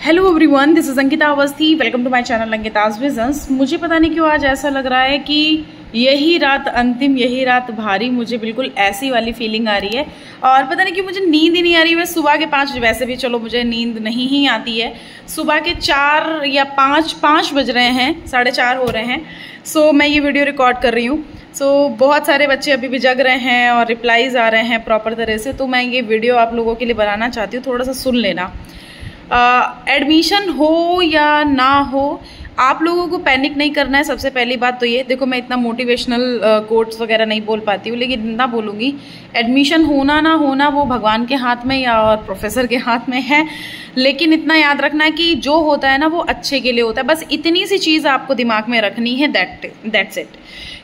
Hello everyone, this is Ankita Awasthi. Welcome to my channel Ankita's visions. मुझे पता नहीं क्यों आज ऐसा लग रहा है कि यही रात अंतिम, यही रात भारी। मुझे बिल्कुल ऐसी वाली फीलिंग आ रही है और पता नहीं क्यों मुझे नींद ही नहीं आ रही है। मैं सुबह के 5, वैसे भी चलो मुझे नींद नहीं ही आती है। सुबह के 4 या 5 बज रहे हैं, 4:30 हो रहे हैं। सो मैं ये वीडियो रिकॉर्ड कर रही हूँ। बहुत सारे बच्चे अभी भी जग रहे हैं और रिप्लाईज आ रहे हैं प्रॉपर तरह से। तो मैं ये वीडियो आप लोगों के लिए बनाना चाहती हूँ, थोड़ा सा सुन लेना। एडमिशन हो या ना हो, आप लोगों को पैनिक नहीं करना है। सबसे पहली बात तो ये देखो, मैं इतना मोटिवेशनल कोट्स वगैरह नहीं बोल पाती हूँ, लेकिन इतना बोलूँगी, एडमिशन होना ना होना वो भगवान के हाथ में या और प्रोफेसर के हाथ में है। लेकिन इतना याद रखना है कि जो होता है ना वो अच्छे के लिए होता है। बस इतनी सी चीज़ आपको दिमाग में रखनी है, दैट्स इट।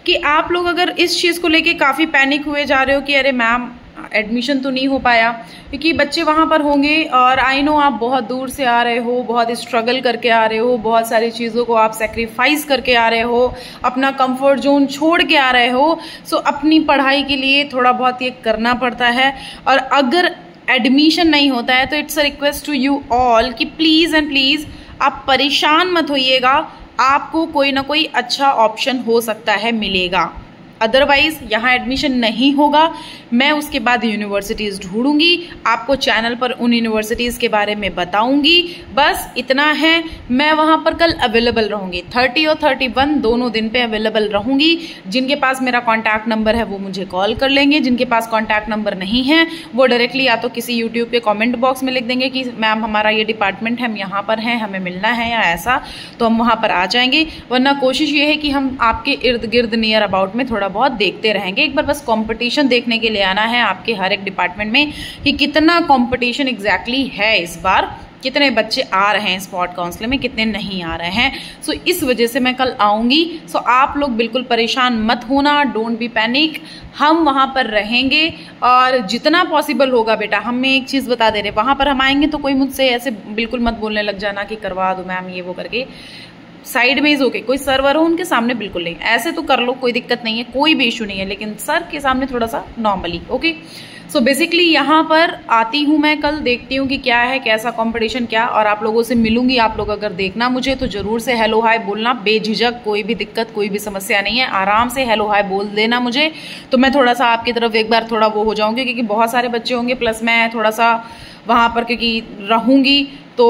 कि आप लोग अगर इस चीज़ को लेके काफ़ी पैनिक हुए जा रहे हो कि अरे मैम एडमिशन तो नहीं हो पाया, क्योंकि बच्चे वहाँ पर होंगे और आई नो आप बहुत दूर से आ रहे हो, बहुत स्ट्रगल करके आ रहे हो, बहुत सारी चीज़ों को आप सेक्रीफाइस करके आ रहे हो, अपना कंफर्ट जोन छोड़ के आ रहे हो। सो अपनी पढ़ाई के लिए थोड़ा बहुत ये करना पड़ता है। और अगर एडमिशन नहीं होता है तो it's a request to you all कि प्लीज़ एंड प्लीज़ आप परेशान मत होइएगा। आपको कोई ना कोई अच्छा ऑप्शन हो सकता है, मिलेगा। अदरवाइज यहाँ एडमिशन नहीं होगा, मैं उसके बाद यूनिवर्सिटीज़ ढूंढूंगी, आपको चैनल पर उन यूनिवर्सिटीज़ के बारे में बताऊंगी। बस इतना है। मैं वहाँ पर कल अवेलेबल रहूंगी, 30 और 31 दोनों दिन पे अवेलेबल रहूंगी। जिनके पास मेरा कॉन्टैक्ट नंबर है वो मुझे कॉल कर लेंगे, जिनके पास कॉन्टैक्ट नंबर नहीं है वो डायरेक्टली या तो किसी यूट्यूब के कॉमेंट बॉक्स में लिख देंगे कि मैम हमारा ये डिपार्टमेंट है, हम यहाँ पर हैं, हमें मिलना है या ऐसा, तो हम वहाँ पर आ जाएंगे। वरना कोशिश ये है कि हम आपके इर्द गिर्द नियर अबाउट में थोड़ा बहुत देखते रहेंगे। एक बार बस कंपटीशन देखने के लिए आना है आपके हर एक डिपार्टमेंट में कि कितना कंपटीशन एग्जैक्टली है इस बार, कितने बच्चे आ रहे हैं स्पॉट काउंसलिंग में, कितने नहीं आ रहे हैं। सो इस वजह से मैं कल आऊंगी। सो आप लोग बिल्कुल परेशान मत होना, डोंट बी पैनिक। हम वहाँ पर रहेंगे और जितना पॉसिबल होगा बेटा, हमें एक चीज़ बता दे रहे, वहाँ पर हम आएंगे तो कोई मुझसे ऐसे बिल्कुल मत बोलने लग जाना कि करवा दो मैम ये वो करके। साइड में ओके, कोई सर्वर हो उनके सामने बिल्कुल नहीं, ऐसे तो कर लो, कोई दिक्कत नहीं है, कोई भी इशू नहीं है, लेकिन सर के सामने थोड़ा सा नॉर्मली। ओके। सो बेसिकली यहाँ पर आती हूँ मैं कल, देखती हूँ कि क्या है, कैसा कंपटीशन क्या, और आप लोगों से मिलूंगी। आप लोग अगर देखना मुझे तो जरूर से हेलो हाय बोलना, बेझिझक, कोई भी दिक्कत कोई भी समस्या नहीं है, आराम से हेलो हाय बोल देना मुझे। तो मैं थोड़ा सा आपकी तरफ एक बार थोड़ा वो हो जाऊंगी, क्योंकि बहुत सारे बच्चे होंगे, प्लस मैं थोड़ा सा वहाँ पर क्योंकि रहूँगी तो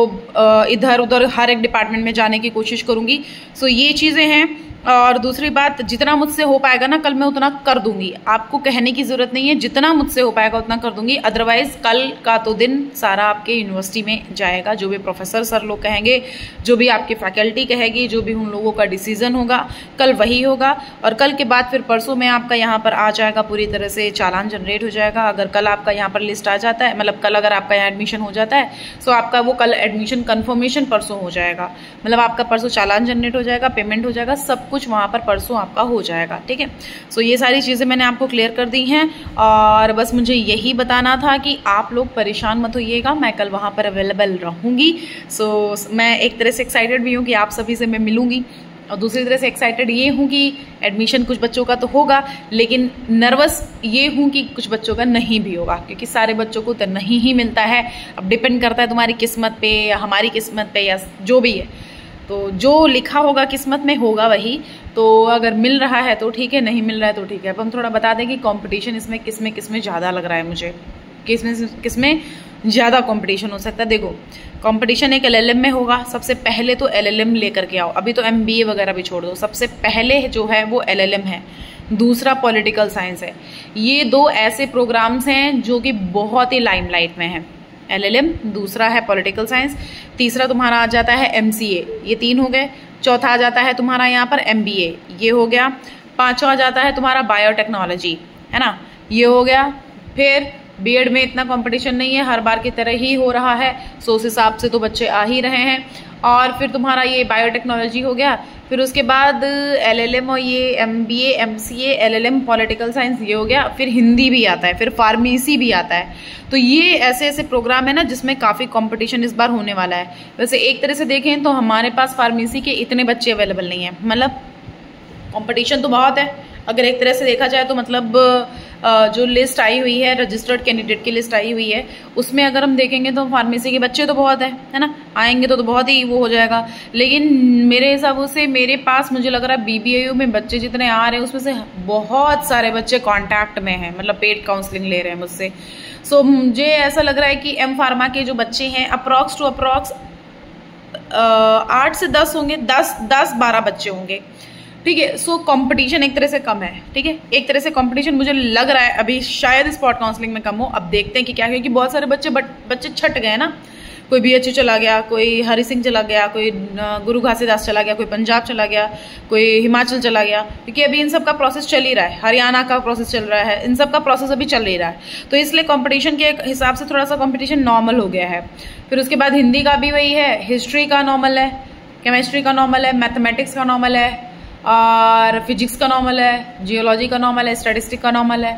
इधर उधर हर एक डिपार्टमेंट में जाने की कोशिश करूँगी। सो ये चीज़ें हैं। और दूसरी बात, जितना मुझसे हो पाएगा ना कल मैं उतना कर दूंगी, आपको कहने की ज़रूरत नहीं है, जितना मुझसे हो पाएगा उतना कर दूंगी। अदरवाइज कल का तो दिन सारा आपके यूनिवर्सिटी में जाएगा। जो भी प्रोफेसर सर लोग कहेंगे, जो भी आपकी फैकल्टी कहेगी, जो भी उन लोगों का डिसीजन होगा, कल वही होगा। और कल के बाद फिर परसों में आपका यहाँ पर आ जाएगा, पूरी तरह से चालान जनरेट हो जाएगा। अगर कल आपका यहाँ पर लिस्ट आ जाता है, मतलब कल अगर आपका यहाँ एडमिशन हो जाता है, सो आपका वो कल एडमिशन कन्फर्मेशन परसों हो जाएगा, मतलब आपका परसों चालान जनरेट हो जाएगा, पेमेंट हो जाएगा, सब कुछ वहाँ पर परसों आपका हो जाएगा। ठीक है। सो ये सारी चीज़ें मैंने आपको क्लियर कर दी हैं और बस मुझे यही बताना था कि आप लोग परेशान मत होइएगा, मैं कल वहाँ पर अवेलेबल रहूँगी। सो मैं एक तरह से एक्साइटेड भी हूँ कि आप सभी से मैं मिलूँगी, और दूसरी तरह से एक्साइटेड ये हूँ कि एडमिशन कुछ बच्चों का तो होगा, लेकिन नर्वस ये हूँ कि कुछ बच्चों का नहीं भी होगा, क्योंकि सारे बच्चों को तो नहीं ही मिलता है। अब डिपेंड करता है तुम्हारी किस्मत पे या हमारी किस्मत पे या जो भी है, तो जो लिखा होगा किस्मत में होगा वही। तो अगर मिल रहा है तो ठीक है, नहीं मिल रहा है तो ठीक है। अब हम थोड़ा बता दें कि कंपटीशन इसमें किसमें ज़्यादा लग रहा है मुझे, किसमें ज़्यादा कंपटीशन हो सकता है। देखो, कंपटीशन एक LLM में होगा। सबसे पहले तो LLM लेकर के आओ, अभी तो MBA वगैरह भी छोड़ दो। सबसे पहले जो है वो LLM है, दूसरा पॉलिटिकल साइंस है। ये दो ऐसे प्रोग्राम्स हैं जो कि बहुत ही लाइमलाइट में हैं। LLM, दूसरा है पॉलिटिकल साइंस, तीसरा तुम्हारा आ जाता है MCA, ये 3 हो गए। चौथा आ जाता है तुम्हारा यहाँ पर MBA, ये हो गया। पांचवा आ जाता है तुम्हारा बायोटेक्नोलॉजी, है ना, ये हो गया। फिर बीएड में इतना कंपटीशन नहीं है, हर बार की तरह ही हो रहा है, सो उस हिसाब से तो बच्चे आ ही रहे हैं। और फिर तुम्हारा ये बायोटेक्नोलॉजी हो गया, फिर उसके बाद LLM और ये MBA MCA LLM political science ये हो गया। फिर हिंदी भी आता है, फिर फार्मेसी भी आता है। तो ये ऐसे ऐसे प्रोग्राम है ना जिसमें काफ़ी कंपटीशन इस बार होने वाला है। वैसे एक तरह से देखें तो हमारे पास फार्मेसी के इतने बच्चे अवेलेबल नहीं हैं, मतलब कंपटीशन तो बहुत है। अगर एक तरह से देखा जाए तो मतलब जो लिस्ट आई हुई है, रजिस्टर्ड कैंडिडेट की लिस्ट आई हुई है, उसमें अगर हम देखेंगे तो फार्मेसी के बच्चे तो बहुत है ना, आएंगे तो बहुत ही वो हो जाएगा। लेकिन मेरे हिसाबों से मेरे पास मुझे लग रहा है BBAU में बच्चे जितने आ रहे हैं उसमें से बहुत सारे बच्चे कॉन्टैक्ट में हैं, मतलब पेड काउंसलिंग ले रहे हैं मुझसे। सो मुझे ऐसा लग रहा है कि M फार्मा के जो बच्चे हैं अप्रॉक्स 8 से 10 होंगे, 10-12 बच्चे होंगे, ठीक है। सो कंपटीशन एक तरह से कम है, ठीक है। एक तरह से कंपटीशन मुझे लग रहा है अभी शायद स्पॉट काउंसलिंग में कम हो। अब देखते हैं कि क्या, क्योंकि बहुत सारे बच्चे छट गए ना, कोई BHU चला गया, कोई हरि सिंह चला गया, कोई गुरु घासीदास चला गया, कोई पंजाब चला गया, कोई हिमाचल चला गया, क्योंकि अभी इन सब का प्रोसेस चल ही रहा है, हरियाणा का प्रोसेस चल रहा है, इन सब का प्रोसेस अभी चल ही रहा है। तो इसलिए कंपटीशन के हिसाब से थोड़ा सा कंपटीशन नॉर्मल हो गया है। फिर उसके बाद हिंदी का भी वही है, हिस्ट्री का नॉर्मल है, केमिस्ट्री का नॉर्मल है, मैथमेटिक्स का नॉर्मल है, और फिजिक्स का नॉर्मल है, जियोलॉजी का नॉर्मल है, स्टैटिस्टिक का नॉर्मल है,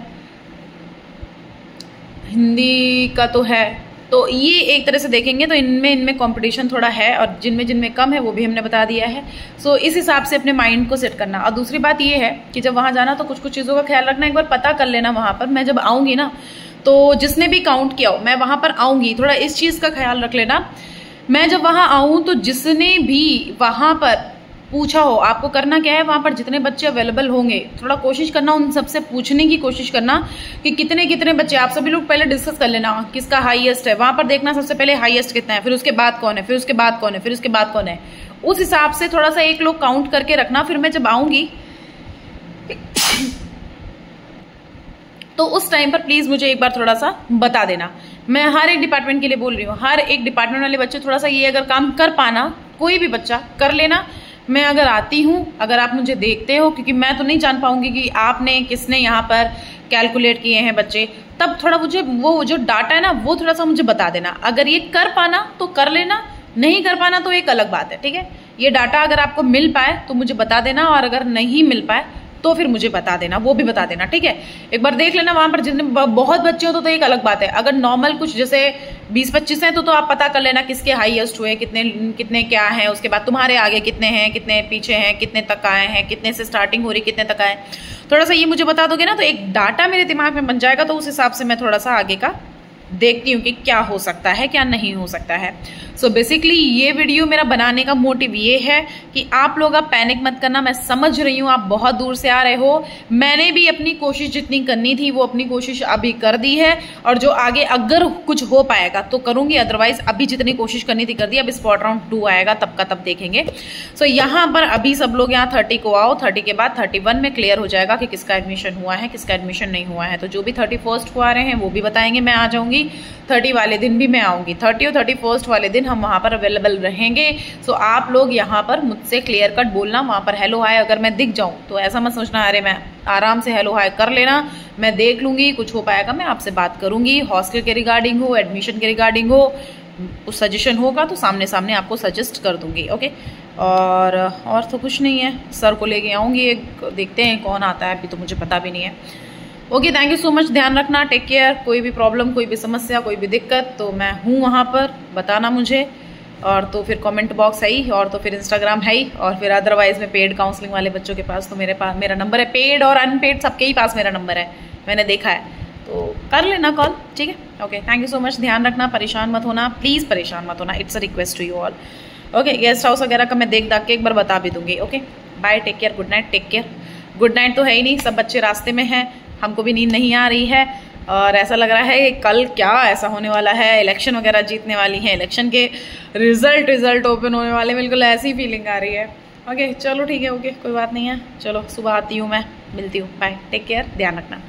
हिंदी का तो है। तो ये एक तरह से देखेंगे तो इनमें कंपटीशन थोड़ा है, और जिनमें कम है वो भी हमने बता दिया है। सो इस हिसाब से अपने माइंड को सेट करना। और दूसरी बात ये है कि जब वहाँ जाना तो कुछ चीज़ों का ख्याल रखना, एक बार पता कर लेना वहाँ पर। मैं जब आऊँगी ना तो जिसने भी काउंट किया हो, मैं वहाँ पर आऊँगी, थोड़ा इस चीज़ का ख्याल रख लेना। मैं जब वहाँ आऊँ तो जिसने भी वहाँ पर पूछा हो, आपको करना क्या है, वहां पर जितने बच्चे अवेलेबल होंगे थोड़ा कोशिश करना उन सबसे पूछने की कोशिश करना कि कितने बच्चे। आप सभी लोग पहले डिस्कस कर लेना किसका हाईएस्ट है, वहां पर देखना सबसे पहले हाईएस्ट कितना है, फिर उसके बाद कौन है, फिर उसके बाद कौन है, फिर उसके बाद कौन है। उस हिसाब से थोड़ा सा एक लोग काउंट करके रखना। फिर मैं जब आऊंगी तो उस टाइम पर प्लीज मुझे एक बार थोड़ा सा बता देना। मैं हर एक डिपार्टमेंट के लिए बोल रही हूँ, हर एक डिपार्टमेंट वाले बच्चे थोड़ा सा ये अगर काम कर पाना, कोई भी बच्चा कर लेना। मैं अगर आती हूँ, अगर आप मुझे देखते हो, क्योंकि मैं तो नहीं जान पाऊंगी कि आपने किसने यहाँ पर कैलकुलेट किए हैं बच्चे, तब थोड़ा मुझे वो जो डाटा है ना वो थोड़ा सा मुझे बता देना। अगर ये कर पाना तो कर लेना, नहीं कर पाना तो एक अलग बात है, ठीक है। ये डाटा अगर आपको मिल पाए तो मुझे बता देना, और अगर नहीं मिल पाए तो फिर मुझे बता देना, वो भी बता देना, ठीक है। एक बार देख लेना वहां पर जितने बहुत बच्चे हो तो एक अलग बात है। अगर नॉर्मल कुछ जैसे 20-25 हैं तो आप पता कर लेना किसके हाईएस्ट हुए, कितने क्या है, उसके बाद तुम्हारे आगे कितने हैं, कितने पीछे हैं, कितने तक आए हैं, कितने से स्टार्टिंग हो रही, कितने तक आए। थोड़ा सा ये मुझे बता दोगे ना तो एक डाटा मेरे दिमाग में बन जाएगा, तो उस हिसाब से मैं थोड़ा सा आगे का देखती हूँ कि क्या हो सकता है, क्या नहीं हो सकता है। सो बेसिकली ये वीडियो मेरा बनाने का मोटिव ये है कि आप लोग अब पैनिक मत करना। मैं समझ रही हूँ आप बहुत दूर से आ रहे हो, मैंने भी अपनी कोशिश जितनी करनी थी वो अपनी कोशिश अभी कर दी है, और जो आगे अगर कुछ हो पाएगा तो करूंगी, अदरवाइज अभी जितनी कोशिश करनी थी कर दी। अब स्पॉट राउंड 2 आएगा तब का तब देखेंगे। सो यहाँ पर अभी सब लोग यहाँ 30 को आओ, 30 के बाद 31 में क्लियर हो जाएगा कि किसका एडमिशन हुआ है, किसका एडमिशन नहीं हुआ है। तो जो भी 31st को आ रहे हैं वो भी बताएंगे, मैं आ जाऊंगी। 30 वाले दिन भी मैं आऊंगी, 30 और 31st वाले दिन हम वहां पर अवेलेबल रहेंगे। सो आप लोग यहाँ पर मुझसे क्लियर कट बोलना, वहां पर हेलो हाय अगर मैं दिख जाऊं तो ऐसा मत सोचना अरे मैं आराम से हेलो हाय कर लेना, मैं देख लूंगी, कुछ हो पाएगा मैं आपसे बात करूंगी। हॉस्टल के रिगार्डिंग हो, एडमिशन के रिगार्डिंग हो, कुछ सजेशन होगा तो सामने सामने आपको सजेस्ट कर दूंगी, ओके। और तो कुछ नहीं है, सर को लेके आऊंगी, एक देखते हैं कौन आता है, अभी तो मुझे पता भी नहीं है। Okay, thank you so much, ध्यान रखना, टेक केयर। कोई भी प्रॉब्लम, कोई भी समस्या, कोई भी दिक्कत तो मैं हूँ वहाँ पर, बताना मुझे। और तो फिर कमेंट बॉक्स है ही, और तो फिर इंस्टाग्राम है ही, और फिर अदरवाइज में पेड काउंसलिंग वाले बच्चों के पास तो मेरे पास मेरा नंबर है, पेड और अनपेड सबके ही पास मेरा नंबर है, मैंने देखा है, तो कर लेना कॉल, ठीक है। Okay, thank you so much, ध्यान रखना, परेशान मत होना, प्लीज़ परेशान मत होना, it's a request to you all. Okay, guest house वगैरह का मैं देख दाख के एक बार बता भी दूंगी। Okay, bye, take care, good night, take care. Good night तो है ही नहीं, सब बच्चे रास्ते में हैं, हमको भी नींद नहीं आ रही है, और ऐसा लग रहा है कि कल क्या ऐसा होने वाला है, इलेक्शन वगैरह जीतने वाली हैं, इलेक्शन के रिजल्ट ओपन होने वाले, बिल्कुल ऐसी फीलिंग आ रही है। ओके, चलो ठीक है, ओके, कोई बात नहीं है, चलो सुबह आती हूँ मैं, मिलती हूँ, बाय, टेक केयर, ध्यान रखना।